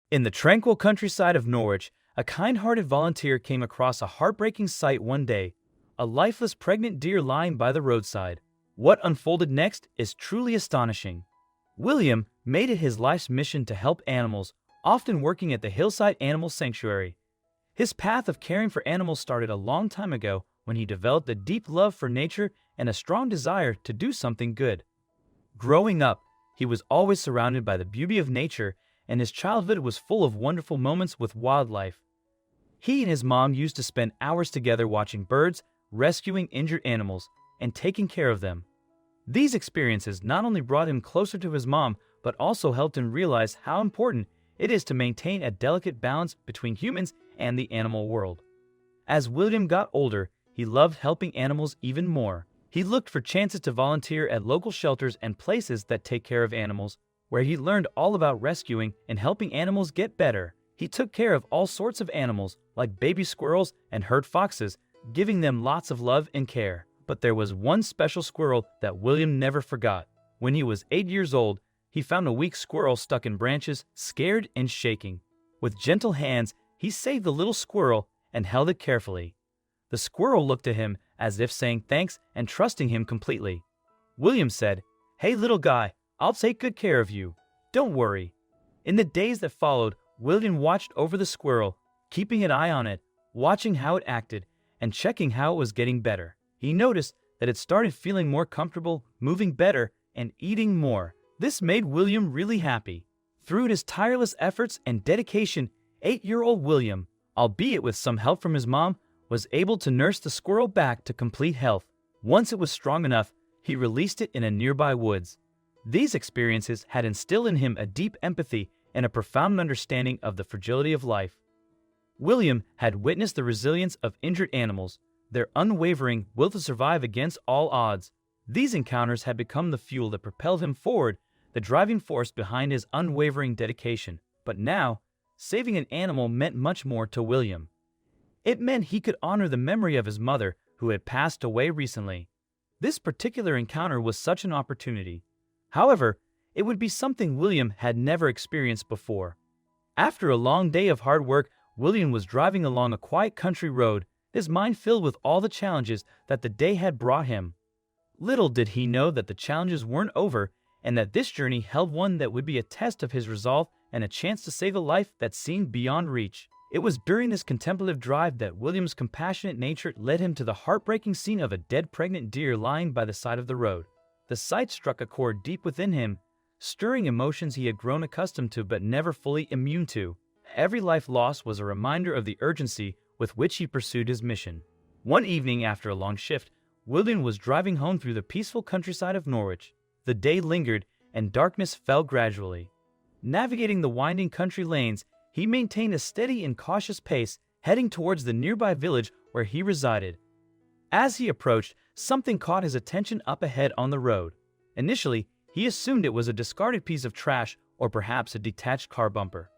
In the tranquil countryside of Norwich, a kind-hearted volunteer came across a heartbreaking sight one day, a lifeless pregnant deer lying by the roadside. What unfolded next is truly astonishing. William made it his life's mission to help animals, often working at the Hillside Animal Sanctuary. His path of caring for animals started a long time ago when he developed a deep love for nature and a strong desire to do something good. Growing up, he was always surrounded by the beauty of nature, and his childhood was full of wonderful moments with wildlife. He and his mom used to spend hours together watching birds, rescuing injured animals, and taking care of them. These experiences not only brought him closer to his mom, but also helped him realize how important it is to maintain a delicate balance between humans and the animal world. As William got older, he loved helping animals even more. He looked for chances to volunteer at local shelters and places that take care of animals, where he learned all about rescuing and helping animals get better. He took care of all sorts of animals, like baby squirrels and herd foxes, giving them lots of love and care. But there was one special squirrel that William never forgot. When he was 8 years old, he found a weak squirrel stuck in branches, scared and shaking. With gentle hands, he saved the little squirrel and held it carefully. The squirrel looked at him as if saying thanks and trusting him completely. William said, "Hey little guy, I'll take good care of you. Don't worry." In the days that followed, William watched over the squirrel, keeping an eye on it, watching how it acted, and checking how it was getting better. He noticed that it started feeling more comfortable, moving better, and eating more. This made William really happy. Through his tireless efforts and dedication, 8-year-old William, albeit with some help from his mom, was able to nurse the squirrel back to complete health. Once it was strong enough, he released it in a nearby woods. These experiences had instilled in him a deep empathy and a profound understanding of the fragility of life. William had witnessed the resilience of injured animals, their unwavering will to survive against all odds. These encounters had become the fuel that propelled him forward, the driving force behind his unwavering dedication. But now, saving an animal meant much more to William. It meant he could honor the memory of his mother, who had passed away recently. This particular encounter was such an opportunity. However, it would be something William had never experienced before. After a long day of hard work, William was driving along a quiet country road, his mind filled with all the challenges that the day had brought him. Little did he know that the challenges weren't over, and that this journey held one that would be a test of his resolve and a chance to save a life that seemed beyond reach. It was during this contemplative drive that William's compassionate nature led him to the heartbreaking scene of a dead pregnant deer lying by the side of the road. The sight struck a chord deep within him, stirring emotions he had grown accustomed to but never fully immune to. Every life lost was a reminder of the urgency with which he pursued his mission. One evening after a long shift, William was driving home through the peaceful countryside of Norwich. The day lingered, and darkness fell gradually. Navigating the winding country lanes, he maintained a steady and cautious pace, heading towards the nearby village where he resided. As he approached, something caught his attention up ahead on the road. Initially, he assumed it was a discarded piece of trash or perhaps a detached car bumper.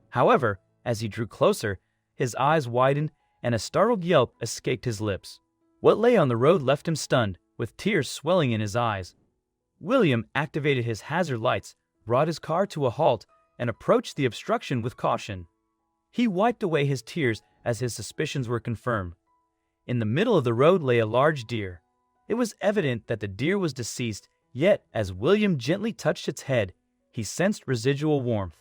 However, as he drew closer, his eyes widened and a startled yelp escaped his lips. What lay on the road left him stunned, with tears swelling in his eyes. William activated his hazard lights, brought his car to a halt, and approached the obstruction with caution. He wiped away his tears as his suspicions were confirmed. In the middle of the road lay a large deer. It was evident that the deer was deceased, yet as William gently touched its head, he sensed residual warmth.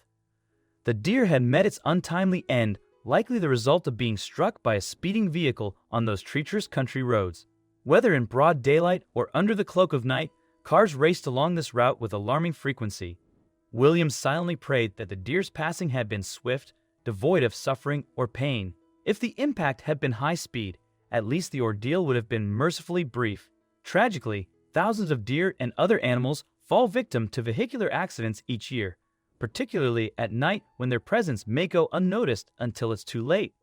The deer had met its untimely end, likely the result of being struck by a speeding vehicle on those treacherous country roads. Whether in broad daylight or under the cloak of night, cars raced along this route with alarming frequency. William silently prayed that the deer's passing had been swift, devoid of suffering or pain. If the impact had been high speed, at least the ordeal would have been mercifully brief. Tragically, thousands of deer and other animals fall victim to vehicular accidents each year, particularly at night when their presence may go unnoticed until it's too late.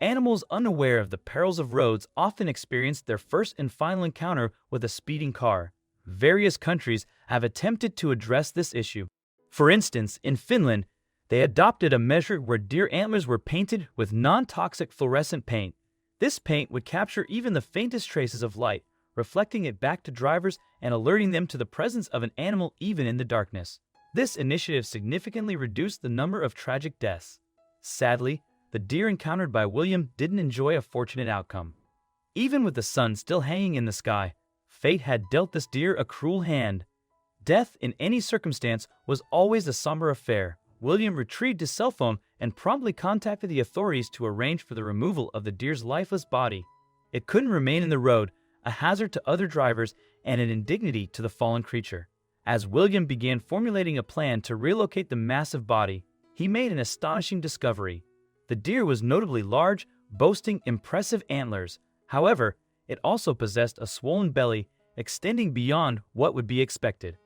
Animals unaware of the perils of roads often experience their first and final encounter with a speeding car. Various countries have attempted to address this issue. For instance, in Finland, they adopted a measure where deer antlers were painted with non-toxic fluorescent paint. This paint would capture even the faintest traces of light, reflecting it back to drivers and alerting them to the presence of an animal even in the darkness. This initiative significantly reduced the number of tragic deaths. Sadly, the deer encountered by William didn't enjoy a fortunate outcome. Even with the sun still hanging in the sky, fate had dealt this deer a cruel hand. Death in any circumstance was always a somber affair. William retrieved his cell phone and promptly contacted the authorities to arrange for the removal of the deer's lifeless body. It couldn't remain in the road, a hazard to other drivers and an indignity to the fallen creature. As William began formulating a plan to relocate the massive body, he made an astonishing discovery. The deer was notably large, boasting impressive antlers. However, it also possessed a swollen belly extending beyond what would be expected.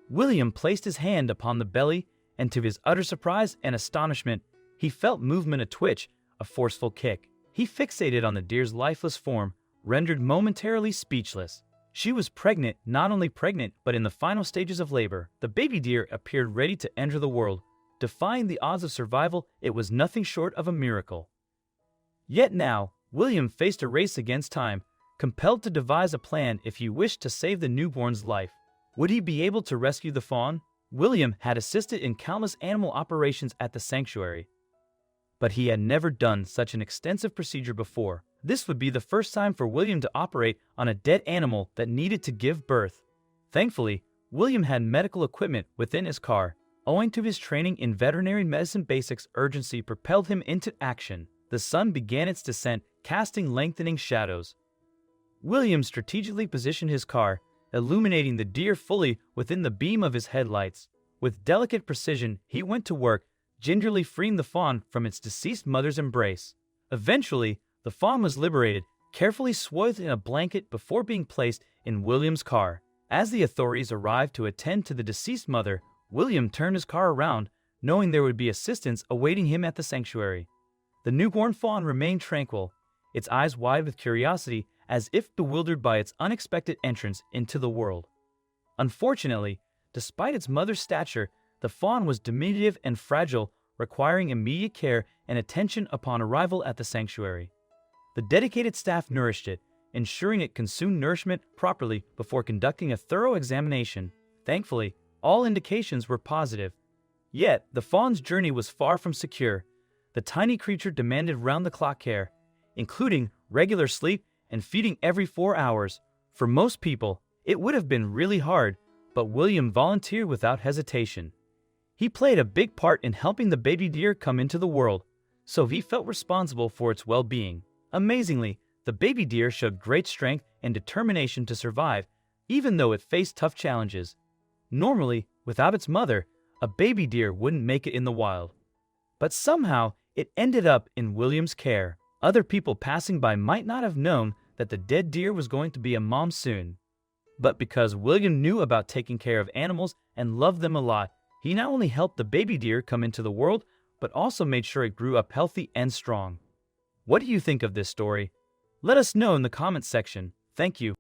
William placed his hand upon the belly, and to his utter surprise and astonishment, he felt movement, a twitch, a forceful kick. He fixated on the deer's lifeless form, rendered momentarily speechless. She was pregnant, not only pregnant, but in the final stages of labor. The baby deer appeared ready to enter the world. Defying the odds of survival, it was nothing short of a miracle. Yet now, William faced a race against time, compelled to devise a plan if he wished to save the newborn's life. Would he be able to rescue the fawn? William had assisted in countless animal operations at the sanctuary, but he had never done such an extensive procedure before. This would be the first time for William to operate on a dead animal that needed to give birth. Thankfully, William had medical equipment within his car. Owing to his training in veterinary medicine basics, urgency propelled him into action. The sun began its descent, casting lengthening shadows. William strategically positioned his car, illuminating the deer fully within the beam of his headlights. With delicate precision, he went to work, gingerly freeing the fawn from its deceased mother's embrace. Eventually, the fawn was liberated, carefully swathed in a blanket before being placed in William's car. As the authorities arrived to attend to the deceased mother, William turned his car around, knowing there would be assistance awaiting him at the sanctuary. The newborn fawn remained tranquil, its eyes wide with curiosity, as if bewildered by its unexpected entrance into the world. Unfortunately, despite its mother's stature, the fawn was diminutive and fragile, requiring immediate care and attention upon arrival at the sanctuary. The dedicated staff nourished it, ensuring it consumed nourishment properly before conducting a thorough examination. Thankfully, all indications were positive. Yet, the fawn's journey was far from secure. The tiny creature demanded round-the-clock care, including regular sleep and feeding every 4 hours. For most people, it would have been really hard, but William volunteered without hesitation. He played a big part in helping the baby deer come into the world, so he felt responsible for its well-being. Amazingly, the baby deer showed great strength and determination to survive, even though it faced tough challenges. Normally, without its mother, a baby deer wouldn't make it in the wild. But somehow, it ended up in William's care. Other people passing by might not have known that the dead deer was going to be a mom soon. But because William knew about taking care of animals and loved them a lot, he not only helped the baby deer come into the world, but also made sure it grew up healthy and strong. What do you think of this story? Let us know in the comments section. Thank you.